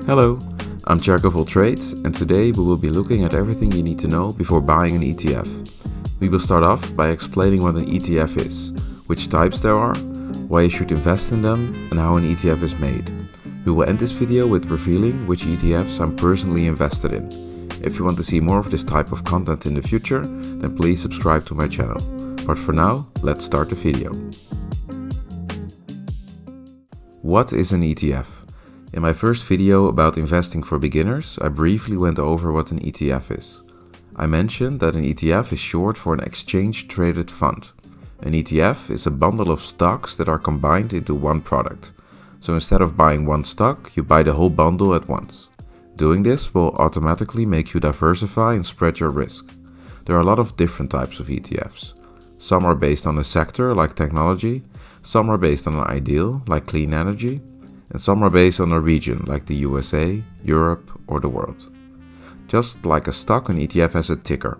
Hello, I'm Jack of all trades, and today we will be looking at everything you need to know before buying an ETF. We will start off by explaining what an ETF is, which types there are, why you should invest in them, and how an ETF is made. We will end this video with revealing which ETFs I'm personally invested in. If you want to see more of this type of content in the future, then please subscribe to my channel. But for now, let's start the video. What is an ETF? In my first video about investing for beginners, I briefly went over what an ETF is. I mentioned that an ETF is short for an exchange-traded fund. An ETF is a bundle of stocks that are combined into one product. So instead of buying one stock, you buy the whole bundle at once. Doing this will automatically make you diversify and spread your risk. There are a lot of different types of ETFs. Some are based on a sector like technology, some are based on an ideal like clean energy, and some are based on a region like the USA, Europe, or the world. Just like a stock, an ETF has a ticker.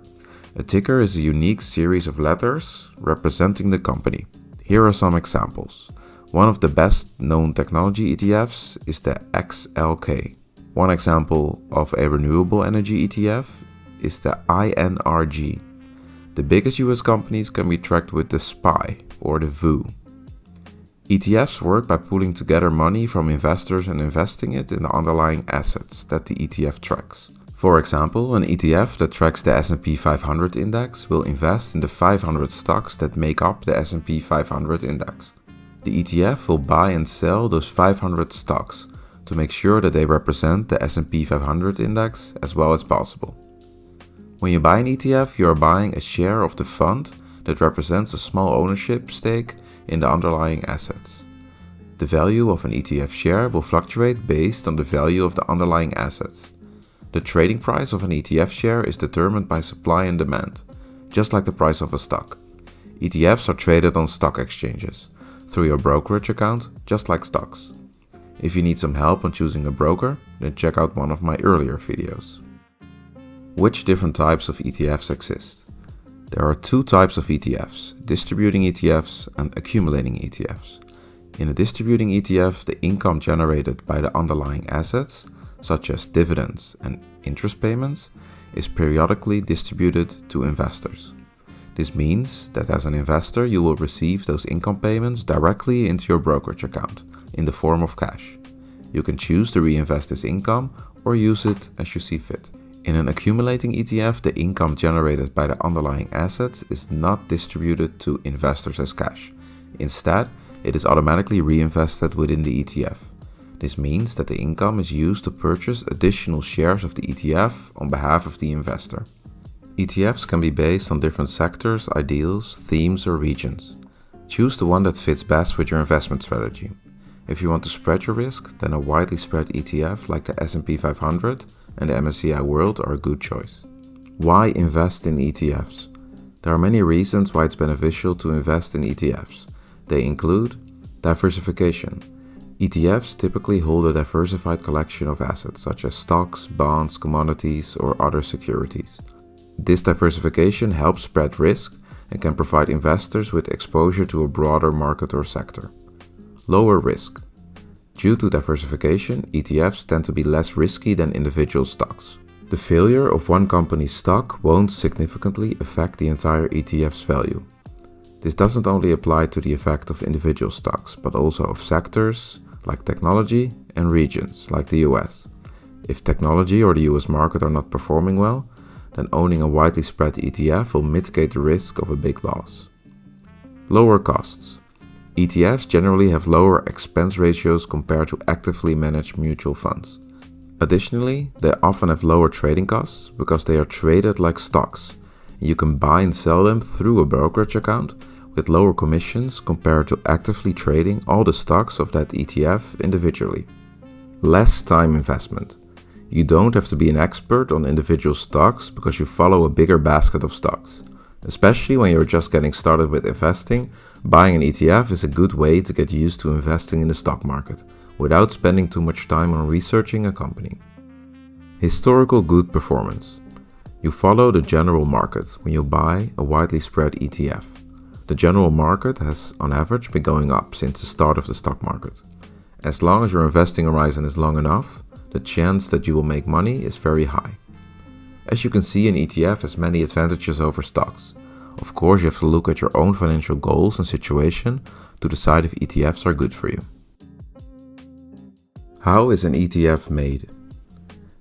A ticker is a unique series of letters representing the company. Here are some examples. One of the best known technology ETFs is the XLK. One example of a renewable energy ETF is the INRG. The biggest US companies can be tracked with the SPY or the VOO. ETFs work by pooling together money from investors and investing it in the underlying assets that the ETF tracks. For example, an ETF that tracks the S&P 500 index will invest in the 500 stocks that make up the S&P 500 index. The ETF will buy and sell those 500 stocks to make sure that they represent the S&P 500 index as well as possible. When you buy an ETF, you are buying a share of the fund that represents a small ownership stake in the underlying assets. The value of an ETF share will fluctuate based on the value of the underlying assets. The trading price of an ETF share is determined by supply and demand, just like the price of a stock. ETFs are traded on stock exchanges, through your brokerage account, just like stocks. If you need some help on choosing a broker, then check out one of my earlier videos. Which different types of ETFs exist? There are two types of ETFs, distributing ETFs and accumulating ETFs. In a distributing ETF, the income generated by the underlying assets, such as dividends and interest payments, is periodically distributed to investors. This means that as an investor, you will receive those income payments directly into your brokerage account in the form of cash. You can choose to reinvest this income or use it as you see fit. In an accumulating ETF, the income generated by the underlying assets is not distributed to investors as cash. Instead, it is automatically reinvested within the ETF. This means that the income is used to purchase additional shares of the ETF on behalf of the investor. ETFs can be based on different sectors, ideals, themes, or regions. Choose the one that fits best with your investment strategy. If you want to spread your risk, then a widely spread ETF like the S&P 500 and the MSCI World are a good choice. Why invest in ETFs? There are many reasons why it's beneficial to invest in ETFs. They include diversification. ETFs typically hold a diversified collection of assets such as stocks, bonds, commodities, or other securities. This diversification helps spread risk and can provide investors with exposure to a broader market or sector. Lower risk. Due to diversification, ETFs tend to be less risky than individual stocks. The failure of one company's stock won't significantly affect the entire ETF's value. This doesn't only apply to the effect of individual stocks, but also of sectors like technology and regions like the US. If technology or the US market are not performing well, then owning a widely spread ETF will mitigate the risk of a big loss. Lower costs. ETFs generally have lower expense ratios compared to actively managed mutual funds. Additionally, they often have lower trading costs because they are traded like stocks. You can buy and sell them through a brokerage account with lower commissions compared to actively trading all the stocks of that ETF individually. Less time investment. You don't have to be an expert on individual stocks because you follow a bigger basket of stocks. Especially when you're just getting started with investing, buying an ETF is a good way to get used to investing in the stock market without spending too much time on researching a company. Historical good performance. You follow the general market when you buy a widely spread ETF. The general market has on average been going up since the start of the stock market. As long as your investing horizon is long enough, the chance that you will make money is very high. As you can see, an ETF has many advantages over stocks. Of course, you have to look at your own financial goals and situation to decide if ETFs are good for you. How is an ETF made?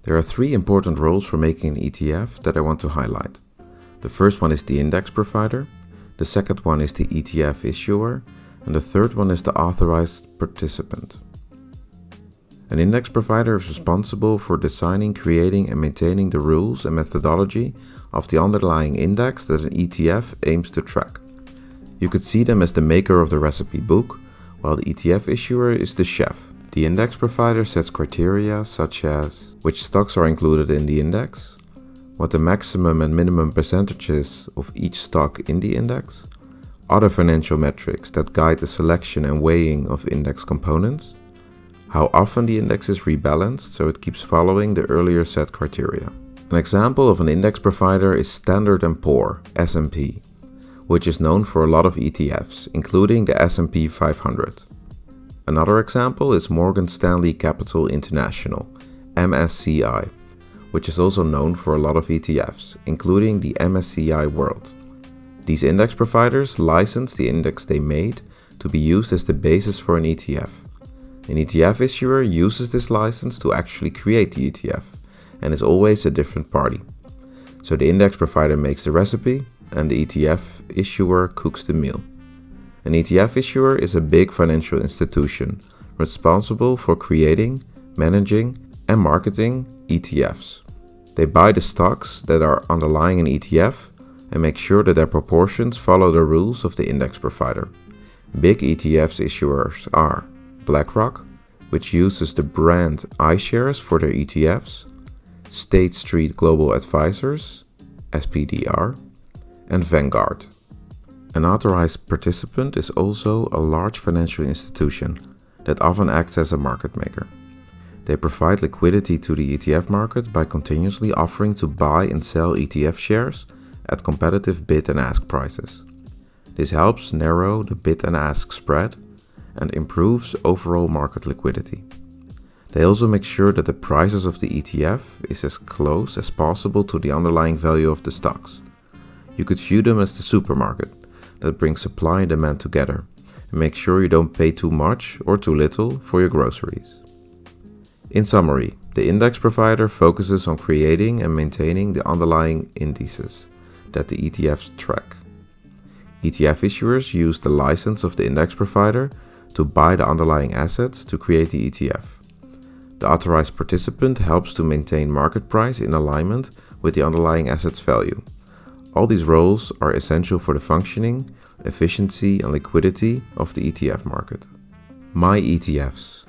There are three important roles for making an ETF that I want to highlight. The first one is the index provider, the second one is the ETF issuer, and the third one is the authorized participant. An index provider is responsible for designing, creating and maintaining the rules and methodology of the underlying index that an ETF aims to track. You could see them as the maker of the recipe book, while the ETF issuer is the chef. The index provider sets criteria such as which stocks are included in the index, what the maximum and minimum percentages of each stock in the index, other financial metrics that guide the selection and weighing of index components, how often the index is rebalanced so it keeps following the earlier set criteria. An example of an index provider is Standard & Poor's, S&P, which is known for a lot of ETFs, including the S&P 500. Another example is Morgan Stanley Capital International, MSCI, which is also known for a lot of ETFs, including the MSCI World. These index providers license the index they made to be used as the basis for an ETF. An ETF issuer uses this license to actually create the ETF and is always a different party. So the index provider makes the recipe and the ETF issuer cooks the meal. An ETF issuer is a big financial institution responsible for creating, managing and marketing ETFs. They buy the stocks that are underlying an ETF and make sure that their proportions follow the rules of the index provider. Big ETFs issuers are BlackRock, which uses the brand iShares for their ETFs, State Street Global Advisors, SPDR, and Vanguard. An authorized participant is also a large financial institution that often acts as a market maker. They provide liquidity to the ETF market by continuously offering to buy and sell ETF shares at competitive bid and ask prices. This helps narrow the bid and ask spread and improves overall market liquidity. They also make sure that the prices of the ETF is as close as possible to the underlying value of the stocks. You could view them as the supermarket that brings supply and demand together and make sure you don't pay too much or too little for your groceries. In summary, the index provider focuses on creating and maintaining the underlying indices that the ETFs track. ETF issuers use the license of the index provider to buy the underlying assets to create the ETF. The authorized participant helps to maintain market price in alignment with the underlying asset's value. All these roles are essential for the functioning, efficiency and liquidity of the ETF market. My ETFs.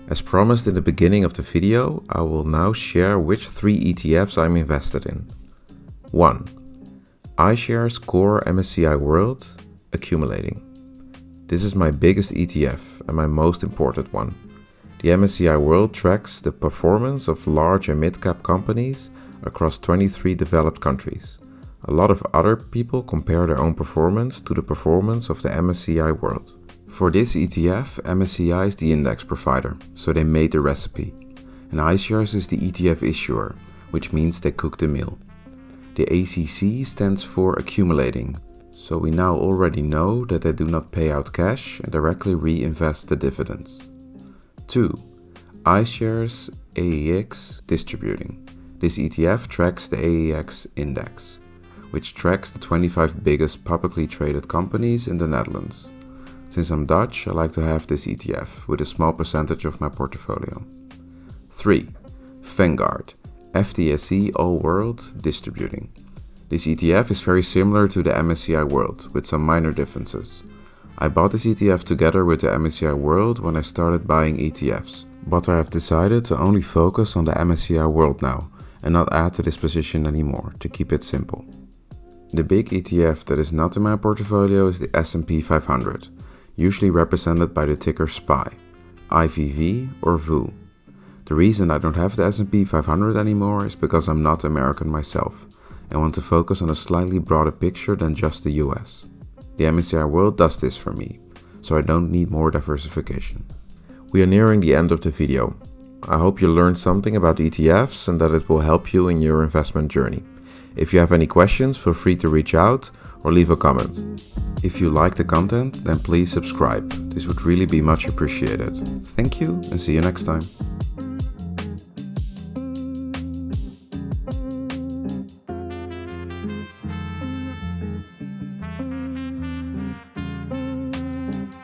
As promised in the beginning of the video, I will now share which 3 ETFs I'm invested in. 1. iShares Core MSCI World Accumulating. This is my biggest ETF and my most important one. The MSCI World tracks the performance of large and mid-cap companies across 23 developed countries. A lot of other people compare their own performance to the performance of the MSCI World. For this ETF, MSCI is the index provider, so they made the recipe. And iShares is the ETF issuer, which means they cook the meal. The ACC stands for accumulating, so we now already know that they do not pay out cash and directly reinvest the dividends. 2. iShares AEX Distributing. This ETF tracks the AEX index, which tracks the 25 biggest publicly traded companies in the Netherlands. Since I'm Dutch, I like to have this ETF with a small percentage of my portfolio. 3. Vanguard FTSE All World Distributing. This ETF is very similar to the MSCI World, with some minor differences. I bought this ETF together with the MSCI World when I started buying ETFs, but I have decided to only focus on the MSCI World now and not add to this position anymore to keep it simple. The big ETF that is not in my portfolio is the S&P 500, usually represented by the ticker SPY, IVV or VOO. The reason I don't have the S&P 500 anymore is because I'm not American myself and want to focus on a slightly broader picture than just the US. The MSCI World does this for me, so I don't need more diversification. We are nearing the end of the video. I hope you learned something about ETFs and that it will help you in your investment journey. If you have any questions, feel free to reach out or leave a comment. If you like the content, then please subscribe. This would really be much appreciated. Thank you and see you next time.